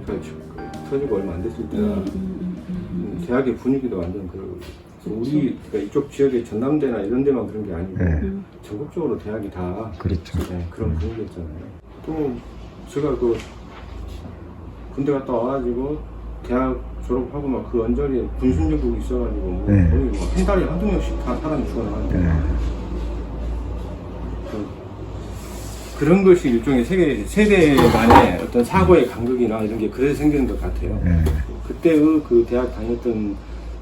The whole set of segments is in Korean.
터지고 얼마 안 됐을 때나 대학의 분위기도 완전 우리 그러니까 이쪽 지역의 전남대나 이런 데만 그런 게 아니고 전국적으로 대학이 다 그렇죠. 네, 그런 분위기였잖아요. 또 제가 그 군대 갔다 와가지고 대학 졸업하고 막 그 언저리에 군순정국이 있어가지고 뭐 거의 뭐 한 달에 한두 명씩 다 사람이 죽어나가는데 그런 것이 일종의 세대 간의 어떤 사고의 간극이나 이런 게 그래서 생기는 것 같아요. 그때의 그 대학 다녔던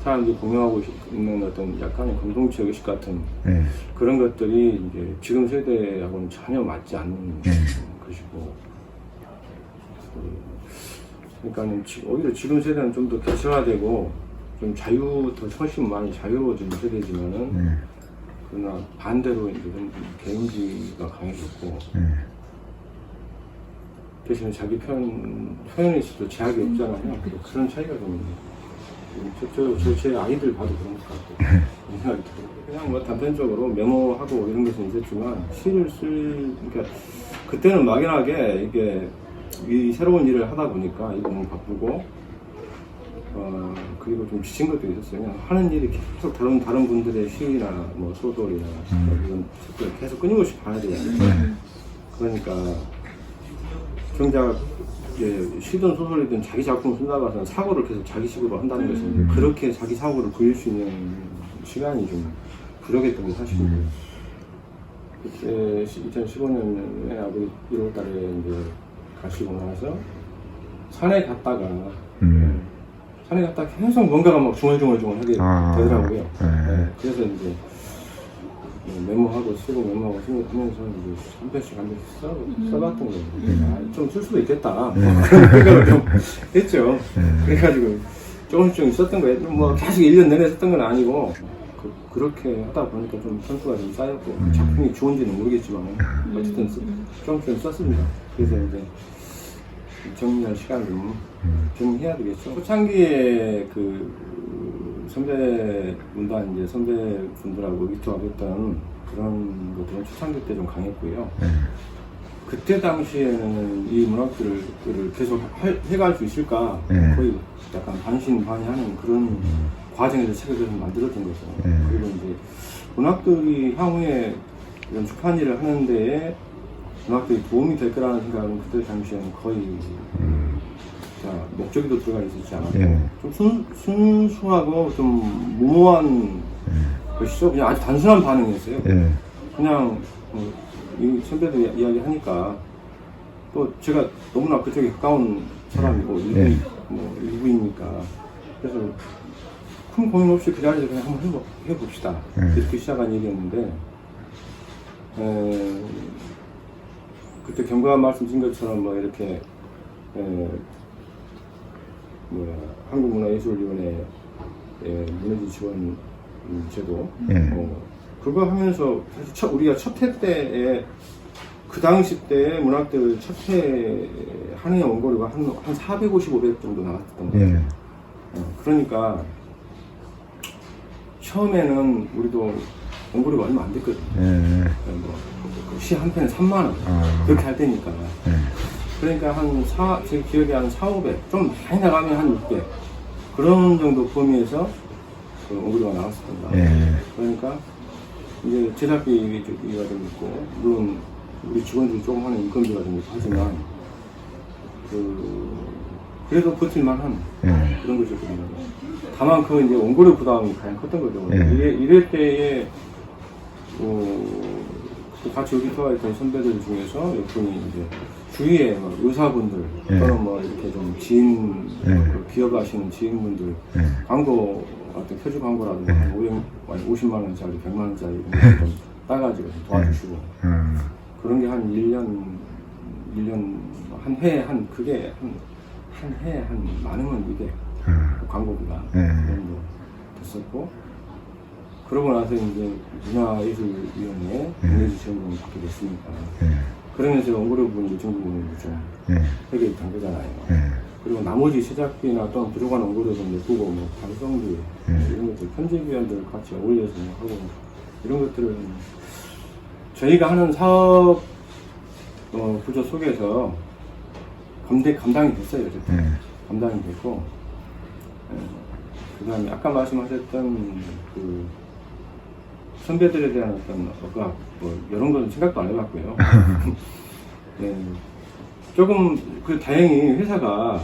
사람들이 공유하고 있는 어떤 약간의 공동체 의식 같은 그런 것들이 이제 지금 세대하고는 전혀 맞지 않는 것이고, 그러니까 오히려 지금 세대는 좀 더 개체화되고 좀 더 훨씬 많이 자유로워진 세대지만은 그러나 반대로 이제 좀 개인주의가 강해졌고 대신에 자기 표현에 있어도 제약이 없잖아요. 그런 차이가 좀 제 아이들 봐도 그런 것 같고 그냥 뭐 단편적으로 메모하고 이런 것은 있었지만 시를 그러니까 그때는 막연하게 이게 이 새로운 일을 하다 보니까 이거 너무 바쁘고 그리고 좀 지친 것도 있었어요. 그냥 하는 일이 계속 다른 분들의 시나 뭐 소설이나 이런 책들 계속 끊임없이 봐야 되잖아요. 그러니까 정작 시든 소설이든 자기 작품을 쓴다고 해서 사고를 계속 자기식으로 한다는 것은 그렇게 자기 사고를 그릴 수 있는 시간이 좀 부족했던 게 사실이고 그때 2015년에 아버지 1월달에 이제 가시고 나서 산에 갔다가 계속 뭔가가 막 중얼중얼하게 되더라고요. 그래서 이제 메모하고 쓰고 하면서 이제 한 편씩 써봤던 거예요. 좀 쓸 수도 있겠다. 그런 생각을 좀 했죠. 그래가지고 조금씩 썼던 거예요. 뭐 계속 1년 내내 썼던 건 아니고 그렇게 하다 보니까 좀 선수가 좀 쌓였고 작품이 좋은지는 모르겠지만 어쨌든 조금씩 썼습니다. 그래서 이제 정리할 시간을 좀 정리해야 되겠죠. 초창기에 선배 문단 이제 선배분들하고 의토하겠던 그런 것들은 초창기 때 좀 강했고요. 그때 당시에는 이 문학들을 계속 해갈 수 있을까 거의 약간 반신반의하는 그런 과정에서 책을 계속 만들었던 거죠. 그리고 이제 문학들이 향후에 이런 출판 일을 하는 데에 문학들이 도움이 될 거라는 생각은 그때 당시에는 거의 목적이도 들어가 있었지 않았고 좀 순수하고 좀 무모한 것이죠. 그냥 아주 단순한 반응이었어요. 그냥 이 선배들 이야기 하니까 또 제가 너무나 그쪽에 가까운 사람이고 일부이니까 그래서 큰 고민 없이 그 자리에서 그냥 한번 해봅시다. 이렇게 시작한 일이었는데 그때 경고한 말씀 드린 것처럼 뭐 이렇게 한국문화예술위원회 문예지 지원 제도 그거 하면서 사실 우리가 첫 해 때에 그 당시 때 문학들 첫 해 한 해 원고료가 한 450, 500 정도 나왔던 거예요. 그러니까 처음에는 우리도 원고료가 얼마 안 됐거든요. 시 한 편에 3만 원 그렇게 할 때니까. 그러니까 제 기억에 한 4, 500, 좀 많이 나가면 한 600 그런 정도 범위에서 원고료가 나왔습니다. 그러니까 이제 제작비가 좀 있고 물론 우리 직원들이 조금 하는 인건비가 좀 있고 하지만 그래도 버틸만한 그런 것이었거든요. 다만 이제 원고료 부담이 가장 컸던 거죠. 이럴 때에 같이 여기 들어와 있던 선배들 중에서 몇 분이 이제 주위에 의사분들 또는 뭐 이렇게 좀 지인 기업하시는 지인분들 광고 같은 표지 광고라든지 50만 원짜리, 100만 원짜리 좀 따가지고 도와주시고 그런 게 한 1년 한 해에 그게 한 해에 한 많으면 200 광고비가 정도 됐었고 그러고 나서 이제 문화예술위원회에 문예지 지원금을 받게 됐으니까 그러면서 원고료 부분 일정 부분을 좀 해결이 된 거잖아요. 그리고 나머지 제작비나 또는 부족한 원고료도 내고 뭐 방송비 이런 것들 편집위원들 같이 어울려서 하고 이런 것들은 저희가 하는 사업 구조 속에서 감당이 됐어요. 어쨌든. 감당이 됐고, 그 다음에 아까 말씀하셨던 그 선배들에 대한 어떤 억압, 뭐 이런 건 생각도 안 해봤고요. 네. 조금 다행히 회사가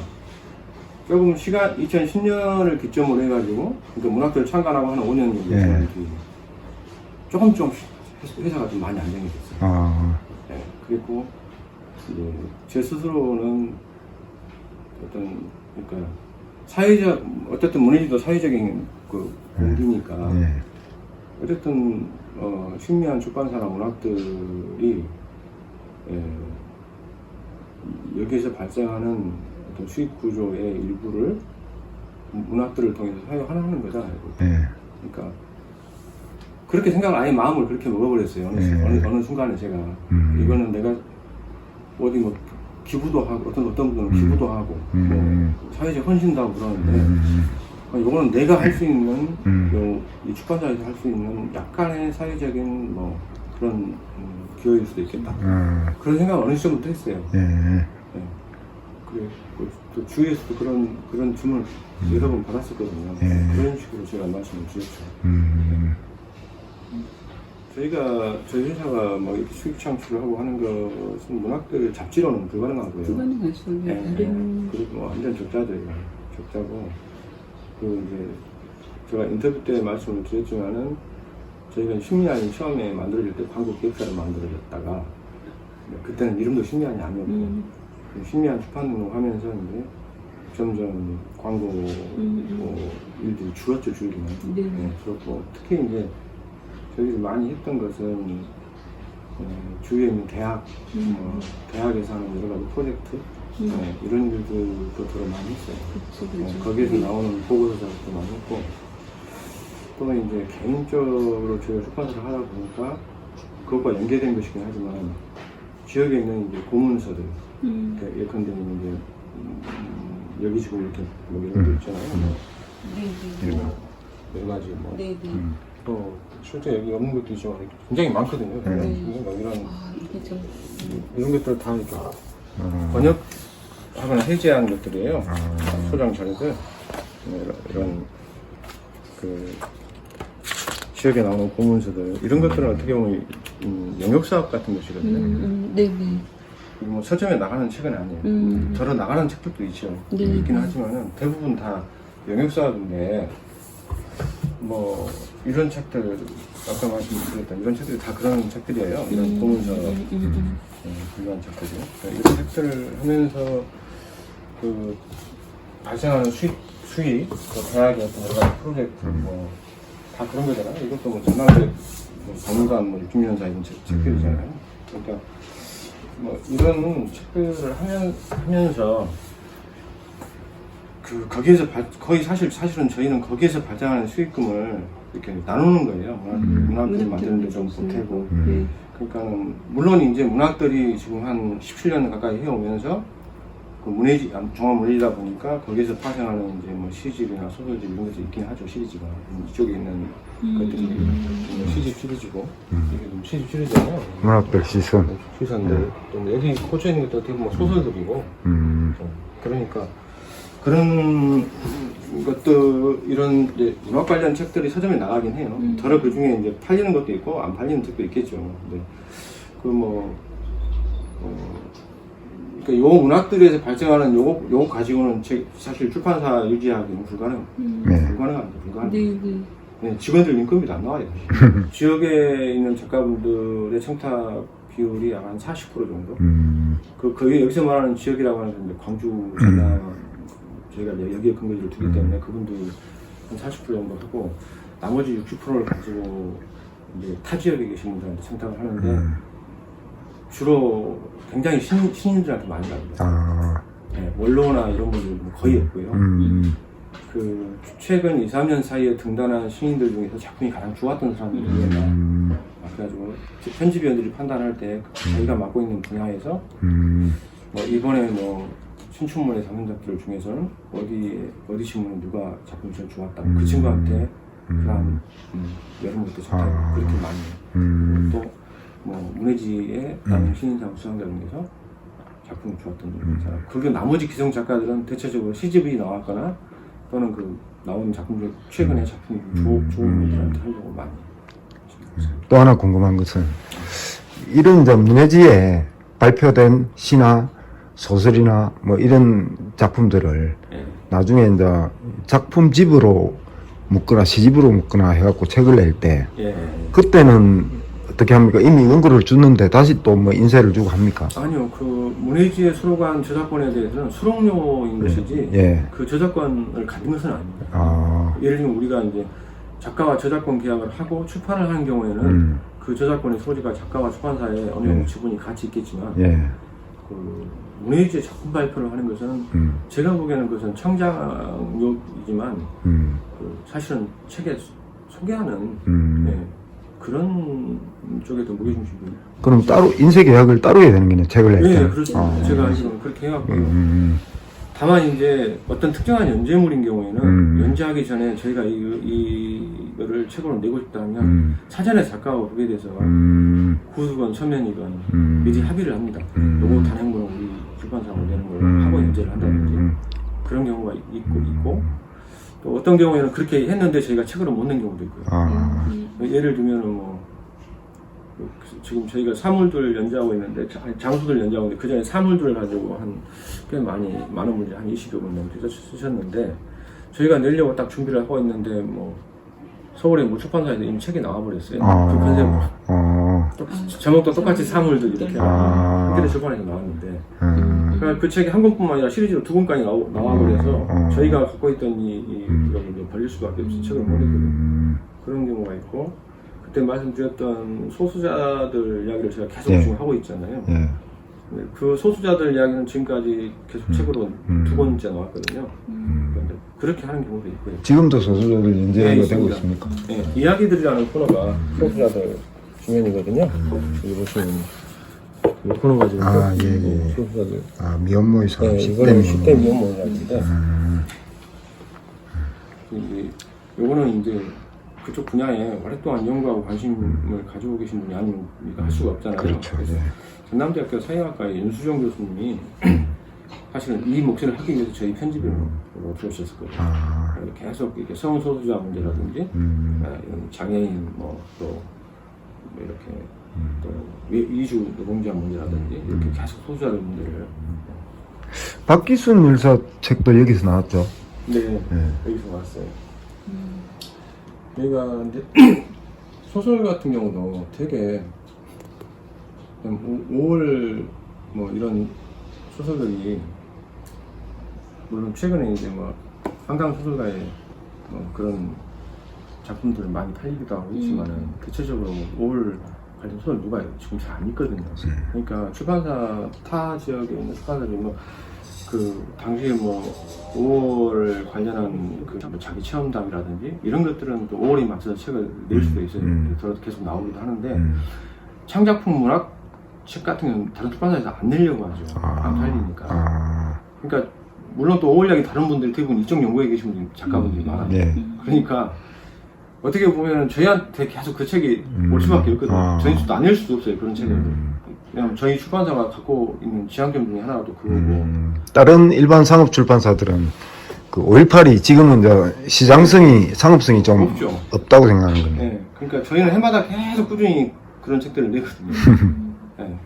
조금 2010년을 기점으로 해가지고 그러니까 문학들 참관하고 한 5년 정도 지난 조금 회사가 좀 많이 안정이 됐어요. 네. 그리고 이제 제 스스로는 그러니까 어쨌든 문예지도 사회적인 그 공기니까 어쨌든 신미한 출판사나 문학들이 여기에서 발생하는 어떤 수익 구조의 일부를 문학들을 통해서 사용하는 거잖아요. 그러니까 그렇게 생각을 아예 마음을 그렇게 먹어버렸어요. 어느 순간에 제가 이거는 내가 어디 뭐 기부도 하고 어떤 분들은 기부도 하고 뭐 사회적 헌신도 하고 그러는데 이거는 내가 할 수 있는 이 출판사에서 할 수 있는 약간의 사회적인 뭐 그런 기여일 수도 있겠다. 그런 생각을 어느 시점부터 했어요. 그래 또 주위에서도 그런 질문을 여러 번 받았었거든요. 그런 식으로 제가 말씀을 드렸죠. 저희 회사가 뭐 이렇게 수익 창출을 하고 하는 것은 문학들 잡지로는 불가능하고요. 불가능하죠. 그리고 뭐 완전 적자고 이제 제가 인터뷰 때 말씀을 드렸지만은 저희가 신미안이 처음에 만들어질 때 한국 기획사로 만들어졌다가 그때는 이름도 신미안이 아니었고 신미안 출판으로 하면서 이제 점점 광고 일들이 줄었죠. 줄기는 줄었고 특히 이제 저희들이 많이 했던 것은 주위에 있는 대학에서 하는 여러 가지 프로젝트 이런 일들도 더러 많이 했어요. 거기에서 나오는 보고서 작업도 많이 했고 또 이제 개인적으로 저희가 출판사를 하다 보니까 그것과 연계된 것이긴 하지만 지역에 있는 이제 고문서들 예컨대 이제 여기지고 이렇게 뭐 이런 거 있잖아요. 몇 가지 뭐. 또 실제 여기 없는 것도 있지만 굉장히 많거든요. 이런 것들 다 이렇게 번역하거나 해제한 것들이에요. 소장 자료들 이런 그 지역에 나오는 공문서들 이런 것들은 어떻게 보면 영역 사업 같은 것이거든요. 그리고 뭐 서점에 나가는 책은 아니에요. 저러 나가는 책들도 있죠. 있긴 하지만은 대부분 다 영역 사업인데 뭐 이런 책들 아까 말씀드렸던 이런 책들이 다 그런 책들이에요. 이런 공문서 분류한 책들이 이런 책들을 하면서 그 발생하는 수익 그 대학의 어떤 여러 가지 프로젝트 뭐 다 그런 거잖아요. 이것도 뭐 전남대 박물관 뭐 60년사 이런 책들이잖아요. 그러니까 뭐 이런 책들을 하면서 거기에서 거의 사실은 저희는 거기에서 발생하는 수익금을 이렇게 나누는 거예요. 문학들 만드는데 좀 보태고. 그러니까는 물론 이제 문학들이 지금 한 17년 가까이 해오면서 그 문예지 종합문예지다 보니까 거기에서 파생하는 이제 뭐 시집이나 소설집 이런 것도 있긴 하죠. 시리즈가 이쪽에 있는 것들이 시리즈고 이게 좀 시리즈잖아요. 문학들 시선. 시선들 또 여기 꽂혀 있는 것도 어떻게 보면 소설들이고. 그러니까. 그런 것들, 이런 이제 문학 관련 책들이 서점에 나가긴 해요. 더러 그 중에 이제 팔리는 것도 있고, 안 팔리는 책도 있겠죠. 근데, 그러니까 요 문학들에서 발생하는 요거 가지고는 사실 출판사 유지하기는 불가능합니다. 네, 직원들 인건비도 안 나와요. 지역에 있는 작가분들의 청탁 비율이 약 한 40% 정도? 거기 여기서 말하는 지역이라고 하는 건 광주, 전남, 저희가 여기에 근거지를 두기 때문에 그분들이 한 40% 정도 하고 나머지 60%를 가지고 이제 타 지역에 계신 분들한테 청탁을 하는데 주로 굉장히 신인들한테 많이 갑니다. 네, 원로나 이런 분들 거의 없고요. 그 최근 2, 3년 사이에 등단한 신인들 중에서 작품이 가장 좋았던 사람들이에요. 그래가지고 편집위원들이 판단할 때 자기가 맡고 있는 분야에서 뭐 이번에 뭐 신춘문예 상영작들 중에서는 어디 신문에 누가 작품이 제일 좋았다. 그 친구한테 그런 여러분부터 좋다. 그렇게 많이 해요. 또 뭐 문예지의 다른 신인상 수상자 중에서 작품이 좋았던 점이잖아. 그리고 나머지 기성 작가들은 대체적으로 시집이 나왔거나 또는 그 나온 작품 중 최근에 작품이 좋은 분들한테 하려고 많이. 또 하나 궁금한 것은 이런 이제 문예지에 발표된 시나 소설이나 뭐 이런 작품들을 예. 나중에 이제 작품집으로 묶거나 시집으로 묶거나 해갖고 책을 낼 때 예. 그때는 어떻게 합니까? 이미 원고를 줬는데 다시 또 뭐 인쇄를 주고 합니까? 아니요, 그 문예지에 수록한 저작권에 대해서는 수록료인 것이지 예. 그 저작권을 가진 것은 아닙니다. 아, 예를 들면 우리가 이제 작가와 저작권 계약을 하고 출판을 하는 경우에는 그 저작권의 소지가 작가와 출판사에 어느 정도 지분이 같이 있겠지만 예. 그 문예지에 작품 발표를 하는 것은 제가 보기에는 그것은 창작욕이지만 그 사실은 책에 소개하는 네, 그런 쪽에 더 무게중심이. 그럼 따로 인쇄 계약을 따로 해야 되는 거네, 책을 낼 때. 네, 그렇죠. 제가 알기로는 그렇게 해갖고 다만 이제 어떤 특정한 연재물인 경우에는 연재하기 전에 저희가 이거를 책으로 내고 싶다면 사전에 작가와 그에 대해서 구수건 서면이건 미리 합의를 합니다. 요거 단행본은 우리 출판사가 내는 걸로 하고 연재를 한다든지 그런 경우가 있고 또 어떤 경우에는 그렇게 했는데 저희가 책으로 못 낸 경우도 있고요. 예를 들면은 뭐 지금 저희가 사물들 연재하고 있는데 장수들 연재하고 있는데 그 전에 사물들을 가지고 꽤 많은 분들이 한 20여 분 정도 쓰셨는데 저희가 내려고 딱 준비를 하고 있는데 뭐 서울의 뭐 출판사에서 이미 책이 나와버렸어요. 그 컨셉으로. 제목도 똑같이 사물들 이렇게 한겨레 출판에서 나왔는데 그러니까 그 책이 한 권뿐만 아니라 시리즈로 2권까지 나와버려서 저희가 갖고 있던 이걸 이제 벌릴 수밖에 없이 책을 못 냈거든요. 그런 경우가 있고 그때 말씀드렸던 소수자들 이야기를 제가 계속 지금 하고 있잖아요. 그 소수자들 이야기는 지금까지 계속 책으로 2권째 나왔거든요. 그런데 그렇게 하는 경우도 있고요. 지금도 소설을 연재가 네, 되고 있습니까? 네, 이야기들이라는 코너가 소수자들 주연이거든요. 여기 보시면 이 코너가 지금 소수자들. 미혼모의 사람, 네, 10대 이거는 10대 미혼모. 미혼모 이야기인데 요거는 이제 그쪽 분야에 오랫동안 연구하고 관심을 가지고 계신 분이 아니면 우리가 할 수가 없잖아요. 그렇죠. 그래서 전남대학교 사회학과의 윤수정 교수님이 사실은 이 목소리를 하기 위해서 저희 편집인으로 들어오셨었거든요. 계속 이렇게 성소수자 문제라든지 이런 장애인 또 이렇게 또 이주 노동자 문제라든지 이렇게 계속 소수자들 문제를 박기순 열사 책도 여기서 나왔죠. 네. 여기서 나왔어요. 저희가 이제 소설 같은 경우도 되게 5월 뭐 이런 소설들이 물론 최근에 이제 뭐 한강 소설가의 뭐 그런 작품들을 많이 팔리기도 하고 있지만은 대체적으로 5월 관련 소설 누가 지금 잘 안 읽거든요. 그러니까 출판사 타 지역에 있는 출판사들이 뭐 그 당시에 뭐 5월 관련한 그 자기 체험담이라든지 이런 것들은 또 5월에 맞춰서 책을 낼 수도 있어요. 그래서 계속 나오기도 하는데 창작품 문학 책 같은 경우는 다른 출판사에서 안 내려고 하죠. 안 팔리니까. 그러니까 물론 또 5월 이야기 다른 분들이 대부분 이쪽 연구에 계신 분들이 작가분들이 많아요. 그러니까 어떻게 보면 저희한테 계속 그 책이 올 수밖에 없거든요. 저희 도 안 낼 수도 없어요. 그런 책을. 왜냐면 저희 출판사가 갖고 있는 지향점 중에 하나도 그거고. 다른 일반 상업 출판사들은 그 5.18이 지금은 이제 시장성이, 상업성이 좀 없죠. 없다고 생각하는 겁니다. 네. 그러니까 저희는 해마다 계속 꾸준히 그런 책들을 내거든요. 네.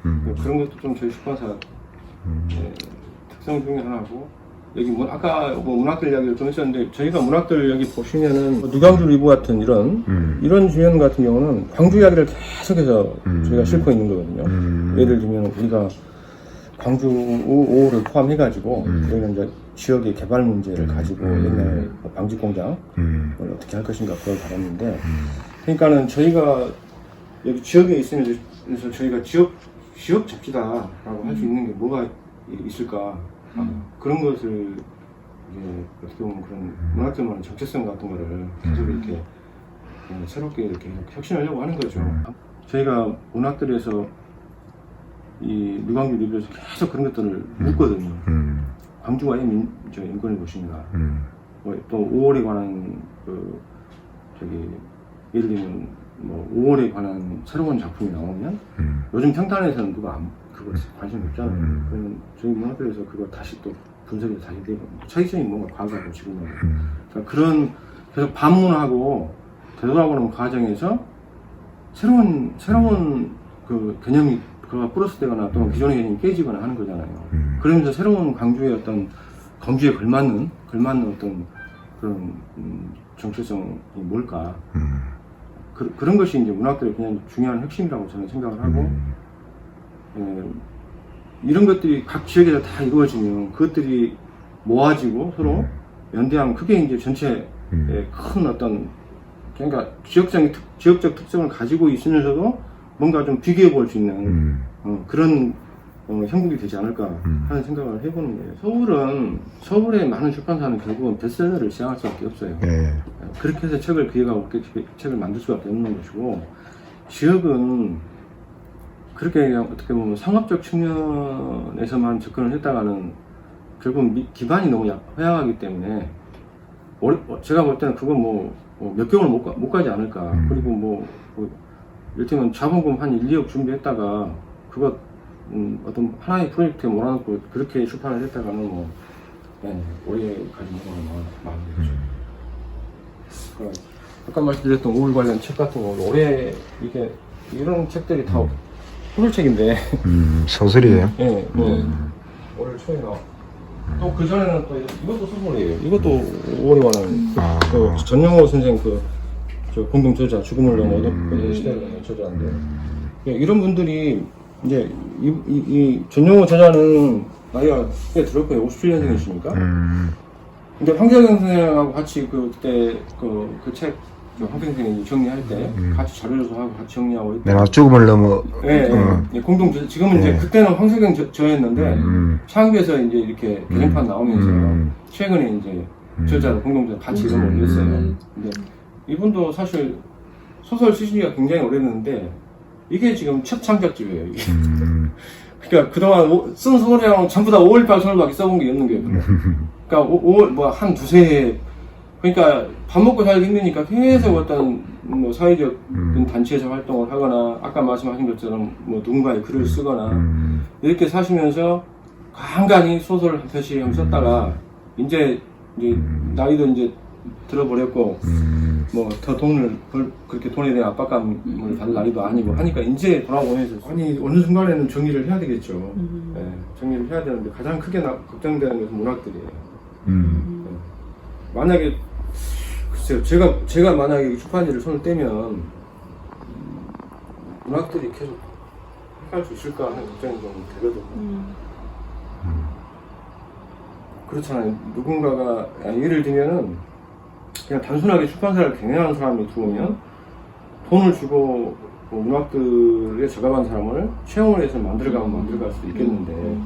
그런 것도 좀 저희 출판사 특성 중에 하나고. 여기 아까 뭐 문학들 이야기를 좀 했었는데 저희가 문학들 여기 보시면은 누강주 리브 같은 이런 주연 같은 경우는 광주 이야기를 계속해서 저희가 싣고 있는 거거든요. 예를 들면 우리가 광주 5호를 포함해가지고 저희는 이제 지역의 개발 문제를 가지고 옛날 방직 공장을 어떻게 할 것인가 그걸 다뤘는데 그러니까는 저희가 여기 지역에 있으면서 저희가 지역 잡지다라고 할 수 있는 게 뭐가 있을까? 그런 것을 이제 어떻게 보면 그런 문학들만의 정체성 같은 거를 계속 이렇게 새롭게 이렇게 혁신하려고 하는 거죠. 저희가 문학들에서 이 누강주 리뷰에서 계속 그런 것들을 묻거든요. 광주와의 인권의 무엇인가, 또 5월에 관한 예를 들면 뭐 5월에 관한 새로운 작품이 나오면 요즘 평단에서는 누가 그거 관심 없잖아요. 그러면 저희 문학들에서 그거 다시 또 분석이 다시 되고 차이점이 뭔가 과거하고 지금하고 그러니까 그런 계속 반문하고 되돌아보는 과정에서 새로운 그 개념이 그가 플러스되거나 또는 기존의 개념이 깨지거나 하는 거잖아요. 그러면서 새로운 강주의 어떤 강주에 걸맞는 어떤 그런 정체성이 뭘까? 그런 것이 이제 문학들의 그냥 중요한 핵심이라고 저는 생각을 하고 이런 것들이 각 지역에서 다 이루어지면 그것들이 모아지고 서로 연대하면 그게 이제 전체의 큰 어떤 그러니까 지역적 특성을 가지고 있으면서도 뭔가 좀 비교해 볼 수 있는 그런 형국이 되지 않을까 하는 생각을 해보는 거예요. 서울의 많은 출판사는 결국은 베스트셀러를 시작할 수밖에 없어요. 그렇게 해서 책을 기획하고 그렇게 책을 만들 수밖에 없는 것이고 지역은 그렇게 그냥 어떻게 보면 상업적 측면에서만 접근을 했다가는 결국은 기반이 너무 회화하기 때문에 제가 볼 때는 그건 몇 개월 못 가지 않을까. 그리고 이를테면 자본금 한 1, 2억 준비했다가 그거 어떤 하나의 프로젝트에 몰아넣고 그렇게 출판을 했다가는 오래 가지 못하는 마음이죠. 그러니까 아까 말씀드렸던 우울 관련 책 같은 거 오래 이런 책들이 다 소설책인데 소설이에요? 네, 올해 초에 나와. 또 그 전에는 또 이것도 소설이에요. 이것도 5월에 관한 그 전영호 선생 저 공동 저자 죽음을 넘어 시대라는 저자인데 이런 분들이 이제 이 전영호 저자는 나이가 꽤 들을 거예요. 57년생이시니까. 근데 황재경 선생하고 같이 그때 그 책 황재경 선생이 정리할 때 같이 자료조사 하고 같이 정리하고 내가 죽음을 넘어. 공동 지금은 이제 그때는 황재경 저였는데 창규에서 이제 이렇게 개정판 나오면서 최근에 이제 저자로 공동 같이 이름을 올렸어요. 근데 이분도 사실 소설 쓰시기가 굉장히 오래됐는데 이게 지금 첫 창작집이에요. 이게. 그러니까 그동안 쓴 소설이랑 전부 다 5.18 소설밖에 써본 게 없는 거예요. 그러니까 한 두세 해. 그러니까 밥 먹고 살기 힘드니까 계속 어떤 사회적 단체에서 활동을 하거나 아까 말씀하신 것처럼 누군가의 글을 쓰거나 이렇게 사시면서 간간히 소설 한 편씩 썼다가 이제 나이도 이제 들어버렸고 더 그렇게 돈에 대한 압박감을 받을 나이도 아니고 하니까 이제 돌아오면서 아니 어느 순간에는 정리를 해야 되겠죠. 정리를 해야 되는데 가장 크게 걱정되는 것은 문학들이에요. 만약에 글쎄요 제가 만약에 출판지를 손을 떼면 문학들이 계속 할 수 있을까 하는 걱정이 좀 되거든요. 그렇잖아요. 누군가가 예를 들면은 그냥 단순하게 출판사를 경영하는 사람이 들어오면 돈을 주고 문학들에 저감한 사람을 채용을 해서 만들어갈 수도 있겠는데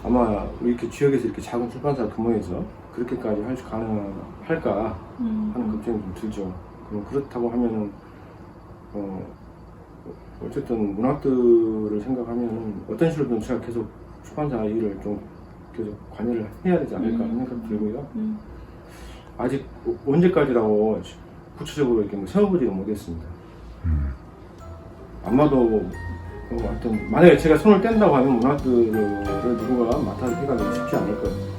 아마 이렇게 지역에서 이렇게 작은 출판사 규모에서 그렇게까지 가능할까 하는 걱정이 좀 들죠. 그렇다고 하면은 어쨌든 문학들을 생각하면은 어떤 식으로든 제가 계속 출판사 일을 좀 계속 관여를 해야 되지 않을까 하는 생각이 들고요. 아직 언제까지라고 구체적으로 이렇게 세워보지는 못했습니다. 아마도 하여튼 만약에 제가 손을 뗀다고 하면 문학들을 누군가가 맡아주기가 쉽지 않을 거예요.